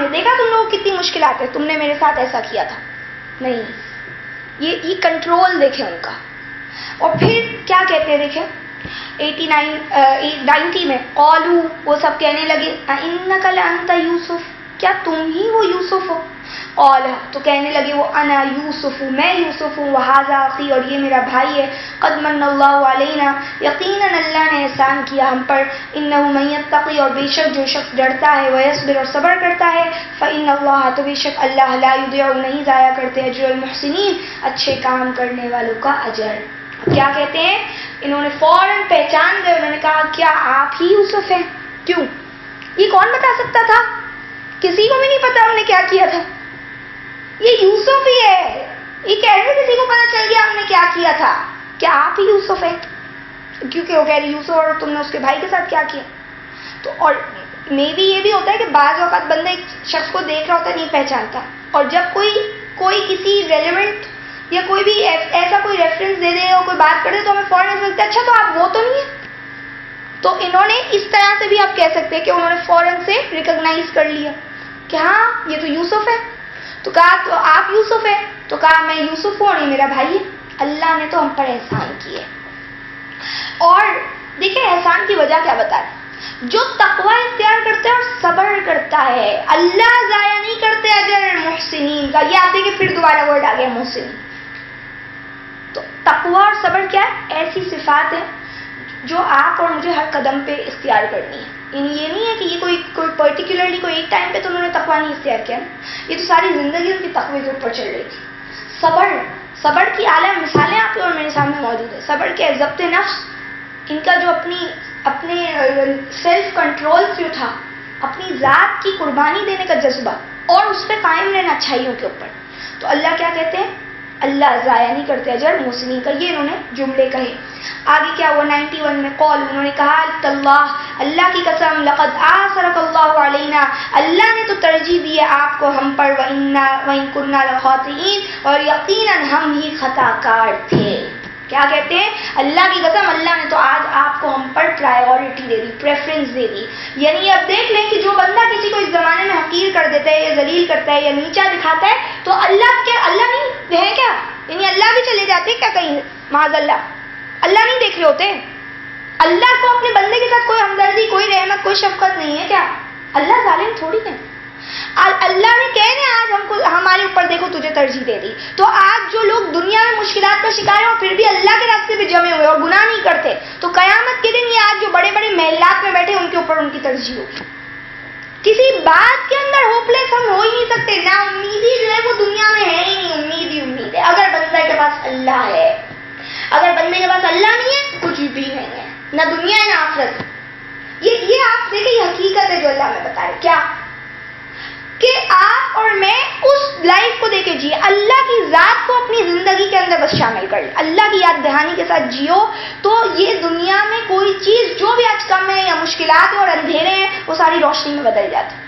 نے دیکھا تم لوگوں کو کتنی مشکلات ہے، تم نے میرے ساتھ ایسا کیا تھا. نہیں، یہ کنٹرول دیکھیں ان کا. اور پھر کیا کہتے ہیں دیکھیں 90 میں قالو، وہ سب کہنے لگے اِنَّكَ لَأَنْتَ یوسف، کیا تم ہی وہ یوسف ہو؟ قال، تو کہنے لگے وہ انا یوسف، میں یوسف ہوں، وہذا اخی، اور یہ میرا بھائی ہے، قد من اللہ علینا، یقیناً اللہ نے احسان کیا ہم پر، انہ من یتقی، اور بے شک جو شخص ڈرتا ہے، ویصبر، اور صبر کرتا ہے، فإن اللہ، تو بے شک اللہ، لا یضیع، نہیں ضائع کرتے، اجر المحسنین، اچھے کام کرنے والوں کا اجر. کیا کہتے ہیں؟ انہوں نے فوراً پہچان گئے، انہوں نے کہا کیا آپ ہی یوسف ہیں؟ کیوں؟ یہ کون بتا سکتا تھا؟ کسی کو بھی نہیں پتا ہم نے کیا کیا تھا. یہ یوسف ہی ہے. یہ کہہ رہے کسی کو پتا چل گیا ہم نے کیا کیا تھا. کیا آپ ہی یوسف ہیں؟ کیونکہ وہ کہہ رہے یوسف، اور تم نے اس کے بھائی کے ساتھ کیا کیا. تو اور میں بھی یہ بھی ہوتا ہے کہ بعض اوقات بندہ ایک شخص کو دیکھ رہا ہوتا ہے نہیں پہچانتا، اور جب کوئی کسی ریلیونٹ یا کوئی بھی ایسا کوئی ریفرنس دے دے اور کوئی بات کر دے تو ہمیں فوراً سمجھتے ہیں اچھا تو آپ وہ تو نہیں ہیں. تو انہوں نے اس طرح سے بھی آپ کہہ سکتے ہیں کہ انہوں نے فوراً سے ریکگنائز کر لیا کہ ہاں یہ تو یوسف ہے. تو کہا تو آپ یوسف ہیں؟ تو کہا میں یوسف ہوں اور یہ میرا بھائی ہے. اللہ نے تو ہم پر احسان کیے. اور دیکھیں احسان کی وجہ کیا بتا رہے، جو تقوی اختیار کرتا ہے اور صبر کرتا ہے اللہ ضائع نہیں کرتے اجر محسنین کا. یہ آپ دیکھیں پھر دوبارہ ورڈ آ گیا محسنین. تو تقوی اور صبر کیا ہے؟ ایسی صفات ہے جو آپ اور مجھے ہر قدم پہ اختیار کرنی ہے. یعنی یہ نہیں ہے کہ یہ کوئی پرٹیکولرلی کوئی ایک ٹائم پہ تو انہوں نے تقوی نہیں اختیار کیا، یہ تو ساری زندگی ان کی تقوی کے اوپر چل رہی تھی. صبر کی اعلیٰ مثالیں آپ کے اور میرے سامنے موجود ہیں. صبر کے ضبط نفس، ان کا جو اپنے سیلف کنٹرول جو تھا، اپنی ذات کی قربانی دینے کا جذبہ، اور اس پہ قائم رہنا اچھائیوں کے اوپر. تو اللہ کیا کہتے ہیں؟ اللہ ضائع نہیں کرتے اجر محسنین کا. یہ انہوں نے جملے کہے. آگے کیا ہوا 91 میں قول، انہوں نے کہا اللہ کی قسم، لقد آثرک اللہ علینا، اللہ نے تو ترجیح دی ہے آپ کو ہم پر، وَإِن كُنَّا لَخَاطِئِينَ، اور یقیناً ہم ہی خطا کار تھے. کیا کہتے ہیں؟ اللہ کی قسم اللہ نے تو آج آپ کو ہم پر پرائیورٹی دے دی، پریفرنس دے دی. یعنی اب دیکھ لیں کہ جو بندہ کسی کو اس زمانے میں حقیر کر دیتا ہے یا ذلیل کرتا ہے یا نیچا دکھاتا ہے تو اللہ نہیں ہے کیا؟ یعنی اللہ بھی چلے جاتے کیا کہیں؟ معاذ اللہ نہیں دیکھ رہے ہوتے؟ اللہ کو اپنے بندے کے ساتھ کوئی ہمدردی، کوئی رحمت، کوئی شفقت نہیں ہے کیا؟ اللہ ظالم تھوڑی ہے. اللہ نے کہنے آج ہم کو ہمارے اوپر دیکھو تجھے ترجیح دے دی. تو آج جو لوگ دنیا میں مشکلات کا شکار ہیں اور پھر بھی اللہ کے راستے پہ جمے ہوئے اور گناہ نہیں کرتے، تو قیامت کے دن یہ آج جو بڑے بڑے محلات میں بیٹھے ان کے اوپر ان کی ترجیح ہوگی. کسی بات کے اندر ہوپ لیس ہم ہو ہی نہیں سکتے. نا امیدی جو ہے وہ دنیا میں ہے ہی نہیں. امید ہی امید ہے اگر بندے کے پاس اللہ ہے. اگر بندے کے پاس اللہ نہیں ہے کچھ بھی نہیں ہے، نہ دنیا ہے نہ آخرت. یہ آپ دیکھیں یہ حقیقت ہے جو اللہ میں بتا رہے. کیا کہ آپ اور میں اس لائف کو دیکھے جیے، اللہ کی ذات کو اپنی زندگی کے اندر بس شامل کر لیں، اللہ کی یاد دہانی کے ساتھ جیو، تو یہ دنیا میں کوئی چیز جو بھی آج کم ہے یا مشکلات ہیں اور اندھیرے ہیں وہ ساری روشنی میں بدل جاتے ہیں.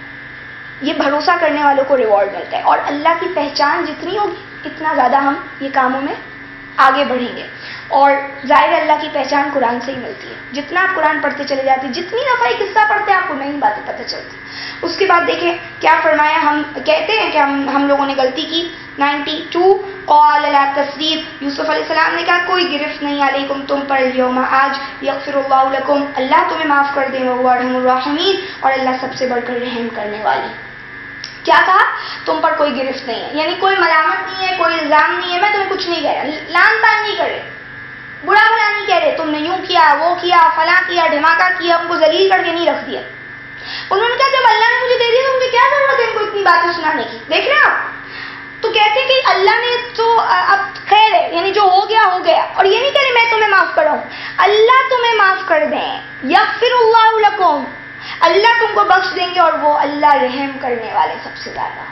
یہ بھروسہ کرنے والوں کو ریوارڈ ملتا ہے. اور اللہ کی پہچان جتنی ہوگی اتنا زیادہ ہم یہ کاموں میں آگے بڑھیں گے. اور ظاہر اللہ کی پہچان قرآن سے ہی ملتی ہے. جتنا آپ قرآن پڑھتے چلے جاتے ہیں، جتنی دفعہ ایک قصہ پڑھتے ہیں آپ کو نئی باتیں پتہ چلتی. اس کے بعد دیکھیں کیا فرمایا. ہم کہتے ہیں کہ ہم لوگوں نے غلطی کی. 92 قال لا تصریف، یوسف علیہ السلام نے کہا کوئی گرفت نہیں علیکم تم پر، اليوم آج، یغفر اللہ لکم، اللہ تمہیں معاف کر دے، وہو ارحم الراحمین، اور اللہ سب سے بڑھ کر رحم کرنے والی. کیا کہا؟ تم پر کوئی گرفت نہیں ہے، یعنی کوئی ملامت نہیں ہے، کوئی الزام نہیں ہے. میں تمہیں کچھ نہیں کہہ رہا، لان تان نہیں کر رہے، برا بھلا نہیں کہہ رہے تم نے یوں کیا وہ کیا فلاں کیا دھماکہ کیا، ہم کو ذلیل کر کے نہیں رکھ دیا. انہوں نے کہا جب اللہ نے مجھے دے دیا تو مجھے کیا ضرورت ہے ان کو اتنی باتیں سنانے کی. دیکھ رہے آپ؟ تو کہتے کہ اللہ نے تو اب خیر ہے، یعنی جو ہو گیا ہو گیا. اور یہ نہیں کہہ رہے میں تمہیں معاف کروں، اللہ تمہیں معاف کر دیں. یغفر اللہ لکم، اللہ تم کو بخش دیں گے، اور وہ اللہ رحم کرنے والے سب سے زیادہ.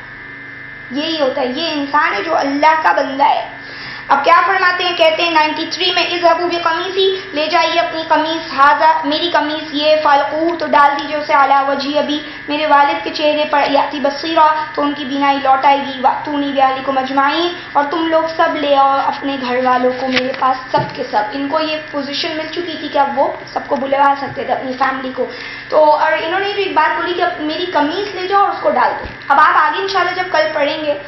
یہی ہوتا ہے، یہ انسان ہے جو اللہ کا بندہ ہے. اب کیا فرماتے ہیں؟ کہتے ہیں 93 میں اذهبوا بقمیصی، لے جائیے اپنی قمیص، ھذا میری قمیص یہ، فالقوہ تو ڈال دیجیے اسے، علی وجہی ابی میرے والد کے چہرے پر، یاتی بصیرا تو ان کی بینائی لوٹ آئے گی، واتونی باہلکم اجمعین اور تم لوگ سب لے آؤ اپنے گھر والوں کو میرے پاس، سب کے سب۔ ان کو یہ پوزیشن مل چکی تھی کہ اب وہ سب کو بلوا سکتے تھے اپنی فیملی کو، تو اور انہوں نے جو ایک بات بولی کہ اب میری قمیص لے جاؤ اور اس کو ڈال دو۔ اب آپ آگے انشاءاللہ جب کل پڑھیں گے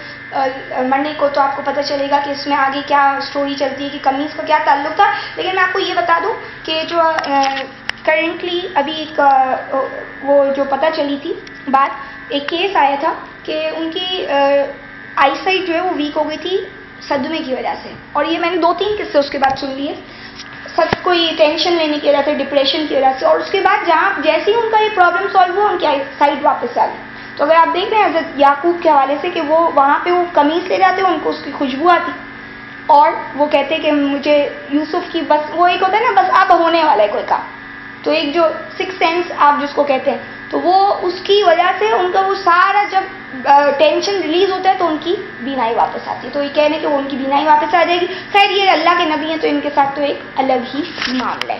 منڈے کو تو آپ کو پتہ چلے گا کہ اس میں آگے کیا سٹوری چلتی ہے کہ قمیص کا کیا تعلق تھا، لیکن میں آپ کو یہ بتا دوں کہ جو کرنٹلی ابھی ایک وہ جو پتہ چلی تھی بات، ایک کیس آیا تھا کہ ان کی آئی سائٹ جو ہے وہ ویک ہو گئی تھی صدمے کی وجہ سے، اور یہ میں نے 2-3 قصے اس کے بعد سن لیے، سب کوئی ٹینشن لینے کی وجہ سے، ڈپریشن کی وجہ سے، اور اس کے بعد جہاں جیسے ہی ان کا یہ پرابلم سالو ہوا ان کی آئی سائٹ واپس آ گئی۔ تو اگر آپ دیکھ رہے ہیں حضرت یعقوب کے حوالے سے کہ وہ وہاں پہ وہ قمیص لے جاتے ان کو اس کی خوشبو آتی، اور وہ کہتے کہ مجھے یوسف کی بس وہ ایک ہوتا ہے نا بس اب ہونے والا ہے کوئی کام، تو ایک جو سکس سینس آپ جس کو کہتے ہیں، تو وہ اس کی وجہ سے ان کا وہ سارا جب ٹینشن ریلیز ہوتا ہے تو ان کی بینائی واپس آتی ہے، تو یہ کہنے کہ وہ ان کی بینائی واپس آ جائے گی۔ خیر یہ اللہ کے نبی ہیں تو ان کے ساتھ تو ایک الگ ہی معاملہ ہے۔